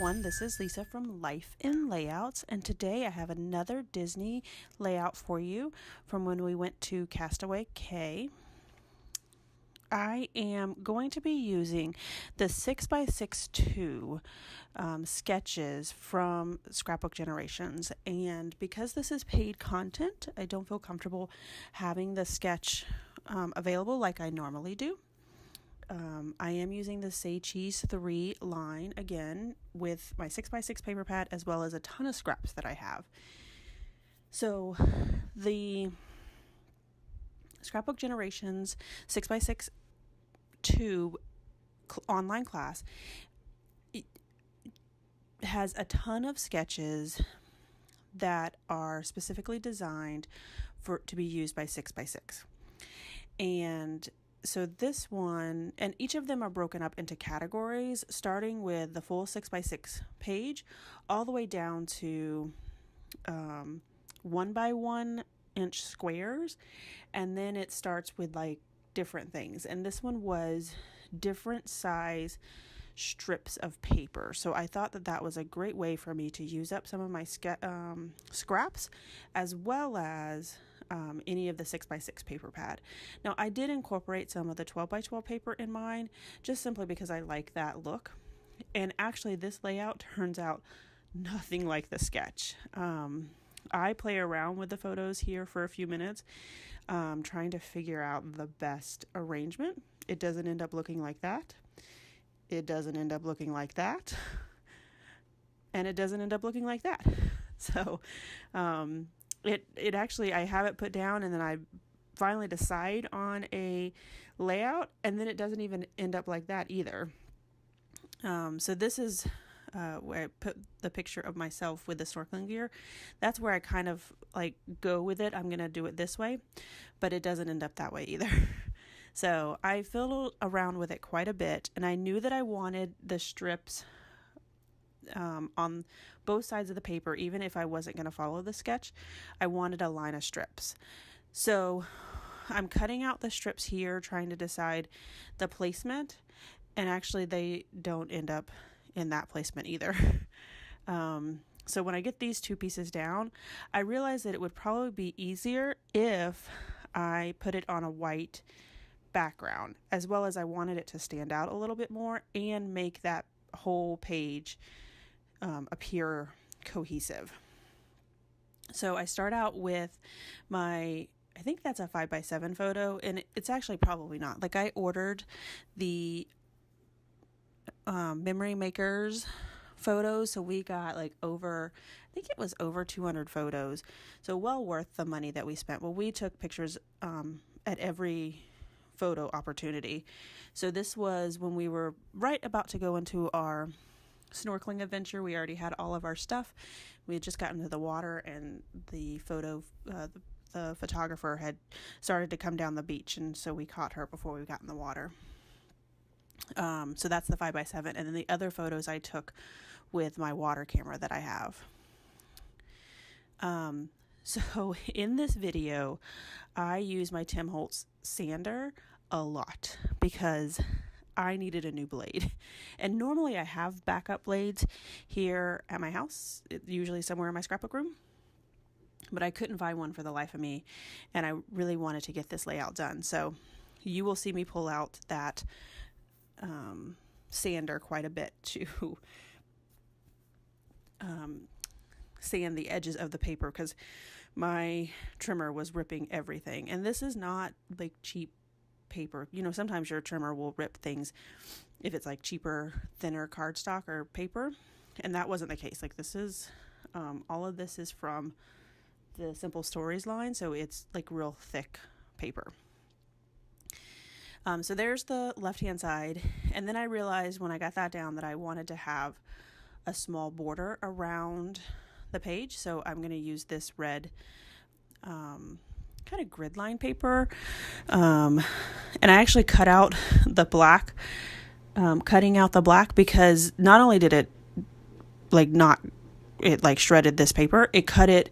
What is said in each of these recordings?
everyone, this is Lisa from Life in Layouts, and today I have another Disney layout for you from when we went to Castaway Cay. I am going to be using the 6x6 sketches from Scrapbook Generations, and because this is paid content, I don't feel comfortable having the sketch available like I normally do. I am using the Say Cheese 3 line again with my 6x6 paper pad as well as a ton of scraps that I have. So the Scrapbook Generations 6x6 tube online class has a ton of sketches that are specifically designed to be used by 6x6. And so this one, and each of them are broken up into categories, starting with the full 6x6 page, all the way down to 1 by 1 inch squares, and then it starts with like different things. And this one was different size strips of paper. So I thought that that was a great way for me to use up some of my scraps, as well as any of the 6x6 paper pad. Now I did incorporate some of the 12x12 paper in mine, just simply because I like that look. And actually this layout turns out nothing like the sketch. I play around with the photos here for a few minutes, trying to figure out the best arrangement. It doesn't end up looking like that. It doesn't end up looking like that. And it doesn't end up looking like that. So, It actually, I have it put down and then I finally decide on a layout and then it doesn't even end up like that either. So this is where I put the picture of myself with the snorkeling gear. That's where I kind of like go with it. I'm going to do it this way, but it doesn't end up that way either. So I fiddled around with it quite a bit, and I knew that I wanted the strips on both sides of the paper. Even if I wasn't going to follow the sketch, I wanted a line of strips. So I'm cutting out the strips here, trying to decide the placement, and actually they don't end up in that placement either. So when I get these two pieces down, I realized that it would probably be easier if I put it on a white background, as well as I wanted it to stand out a little bit more and make that whole page appear cohesive. So I start out with I think that's a 5x7 photo, and it's actually probably not. Like I ordered the Memory Makers photos, so we got like I think it was over 200 photos, so well worth the money that we spent. Well, we took pictures at every photo opportunity. So this was when we were right about to go into our snorkeling adventure. We already had all of our stuff. We had just gotten to the water, and the photographer had started to come down the beach, and so we caught her before we got in the water. So that's the 5x7, and then the other photos I took with my water camera that I have. So in this video, I use my Tim Holtz sander a lot because I needed a new blade. And normally I have backup blades here at my house, usually somewhere in my scrapbook room, but I couldn't find one for the life of me, and I really wanted to get this layout done. So you will see me pull out that sander quite a bit to sand the edges of the paper, because my trimmer was ripping everything. And this is not like cheap paper. You know, sometimes your trimmer will rip things if it's like cheaper, thinner cardstock or paper, and that wasn't the case. Like this is all of this is from the Simple Stories line, so it's like real thick paper. So there's the left hand side, and then I realized when I got that down that I wanted to have a small border around the page, so I'm going to use this red kind of grid line paper, and I actually cut out the black, cutting out the black, because not only did it shredded this paper, it cut it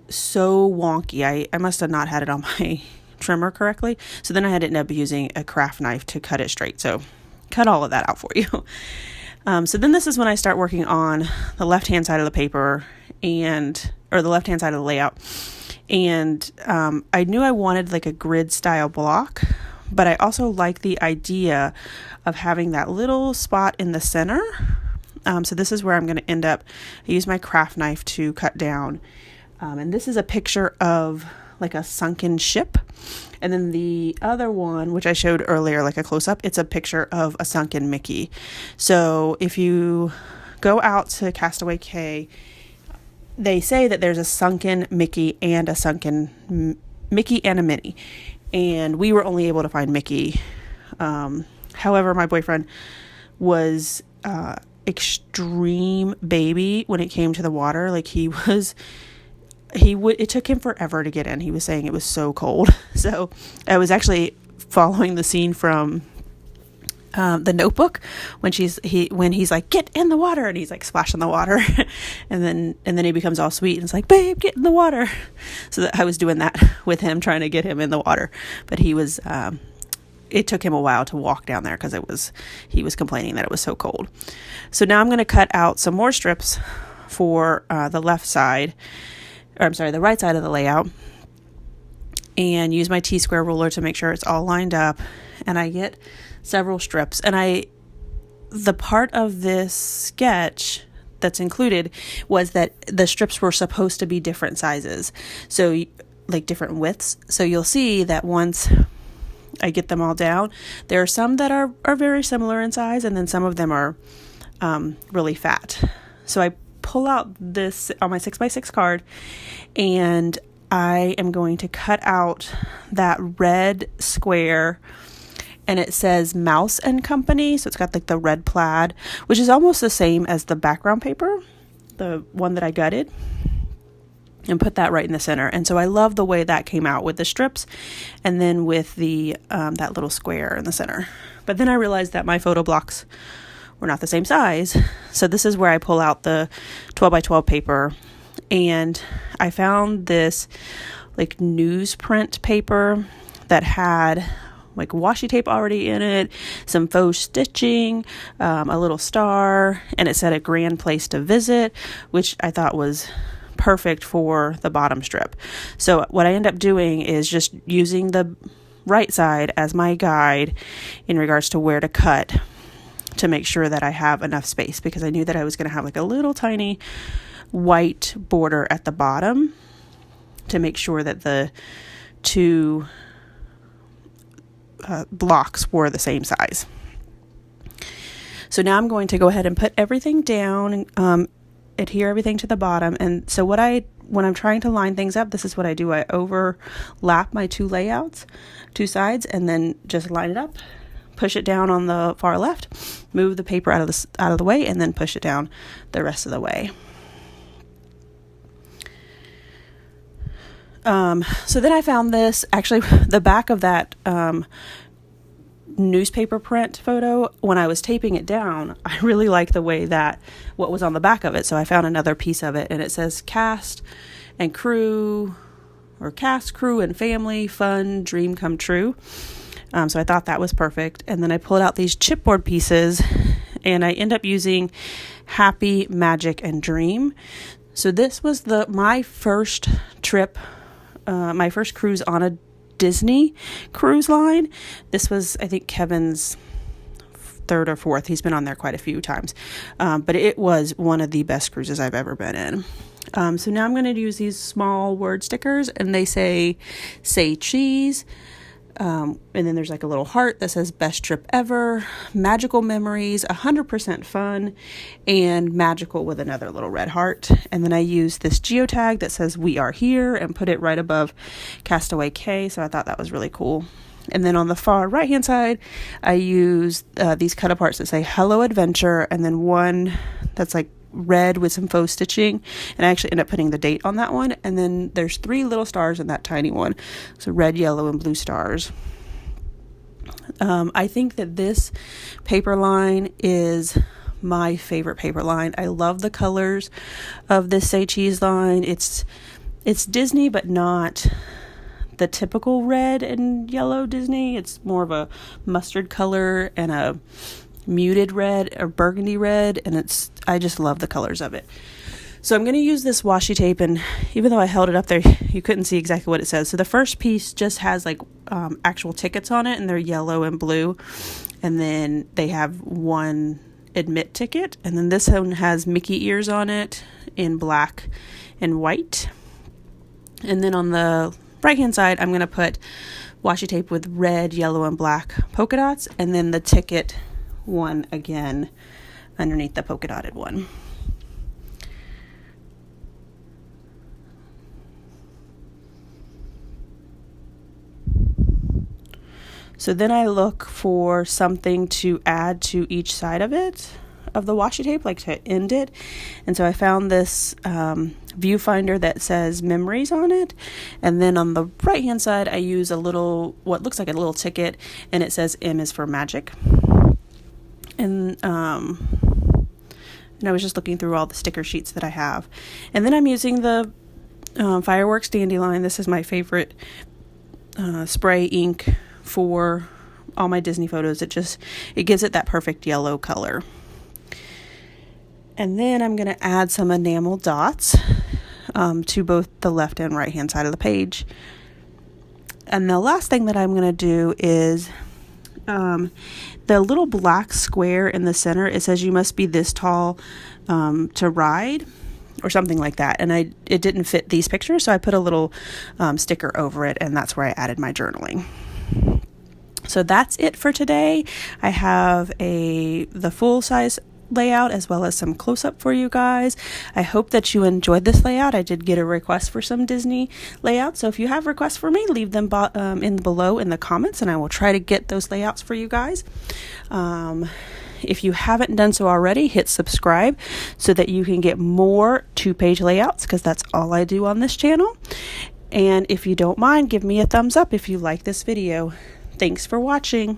so wonky. I must have not had it on my trimmer correctly, so then I had to end up using a craft knife to cut it straight. So cut all of that out for you. So then this is when I start working on the left-hand side of the paper or the left-hand side of the layout. And I knew I wanted like a grid style block, but I also like the idea of having that little spot in the center. So this is where I'm going to end up. I use my craft knife to cut down. And this is a picture of like a sunken ship. And then the other one, which I showed earlier, like a close-up, it's a picture of a sunken Mickey. So if you go out to Castaway Cay, they say that there's a sunken Mickey and a sunken Mickey and a Minnie. And we were only able to find Mickey. However, my boyfriend was extreme baby when it came to the water. Like it took him forever to get in. He was saying it was so cold. So I was actually following the scene from The Notebook when he's like, get in the water, and he's like splashing the water, and then he becomes all sweet and it's like, babe, get in the water. So that I was doing that with him, trying to get him in the water, but he was it took him a while to walk down there because he was complaining that it was so cold. So now I'm going to cut out some more strips for the right side of the layout, and use my T-square ruler to make sure it's all lined up. And I get several strips, and the part of this sketch that's included was that the strips were supposed to be different sizes, so like different widths. So you'll see that once I get them all down, there are some that are very similar in size, and then some of them are really fat. So I pull out this on my 6x6 card, and I am going to cut out that red square, and it says Mouse and Company. So it's got like the red plaid, which is almost the same as the background paper, the one that I gutted, and put that right in the center. And so I love the way that came out with the strips, and then with the that little square in the center. But then I realized that my photo blocks were not the same size. So this is where I pull out the 12x12 paper, and I found this like newsprint paper that had like washi tape already in it, some faux stitching, a little star, and it said a grand place to visit, which I thought was perfect for the bottom strip. So what I end up doing is just using the right side as my guide in regards to where to cut, to make sure that I have enough space, because I knew that I was going to have like a little tiny white border at the bottom to make sure that the two blocks were the same size. So now I'm going to go ahead and put everything down, adhere everything to the bottom. And so when I'm trying to line things up, this is what I do. I overlap my two sides, and then just line it up, push it down on the far left, move the paper out of the way, and then push it down the rest of the way. So then I found this, actually the back of that newspaper print photo. When I was taping it down, I really liked the way that what was on the back of it. So I found another piece of it, and it says cast, crew, and family, fun, dream come true. So I thought that was perfect. And then I pulled out these chipboard pieces, and I end up using happy, magic, and dream. So this was my first trip, my first cruise on a Disney cruise line. This was, I think, Kevin's third or fourth. He's been on there quite a few times. But it was one of the best cruises I've ever been in. So now I'm going to use these small word stickers, and they say cheese. And then there's like a little heart that says best trip ever, magical memories, 100% fun, and magical with another little red heart. And then I use this geotag that says we are here, and put it right above Castaway Cay. So I thought that was really cool. And then on the far right hand side, I use these cut aparts that say hello adventure, and then one that's like red with some faux stitching, and I actually end up putting the date on that one. And then there's 3 little stars in that tiny one, so red, yellow, and blue stars. I think that this paper line is my favorite paper line. I love the colors of this Say Cheese line. It's Disney, but not the typical red and yellow Disney. It's more of a mustard color and a muted red or burgundy red, and I just love the colors of it. So I'm going to use this washi tape, and even though I held it up there, you couldn't see exactly what it says. So the first piece just has like actual tickets on it, and they're yellow and blue, and then they have one admit ticket, and then this one has Mickey ears on it in black and white. And then on the right hand side, I'm going to put washi tape with red, yellow, and black polka dots, and then the ticket one again underneath the polka dotted one. So then I look for something to add to each side of it, of the washi tape, like to end it. And so I found this viewfinder that says memories on it. And then on the right hand side, I use a little, what looks like a little ticket, and it says M is for magic. And I was just looking through all the sticker sheets that I have. And then I'm using the Fireworks Dandelion. This is my favorite spray ink for all my Disney photos. It gives it that perfect yellow color. And then I'm going to add some enamel dots to both the left and right hand side of the page. And the last thing that I'm going to do is the little black square in the center. It says you must be this tall to ride, or something like that. And it didn't fit these pictures, so I put a little sticker over it, and that's where I added my journaling. So that's it for today. I have the full size layout as well as some close-up for you guys. I hope that you enjoyed this layout. I did get a request for some Disney layouts, so if you have requests for me, leave them below in the comments, and I will try to get those layouts for you guys. If you haven't done so already, hit subscribe so that you can get more 2-page layouts, because that's all I do on this channel. And if you don't mind, give me a thumbs up if you like this video. Thanks for watching.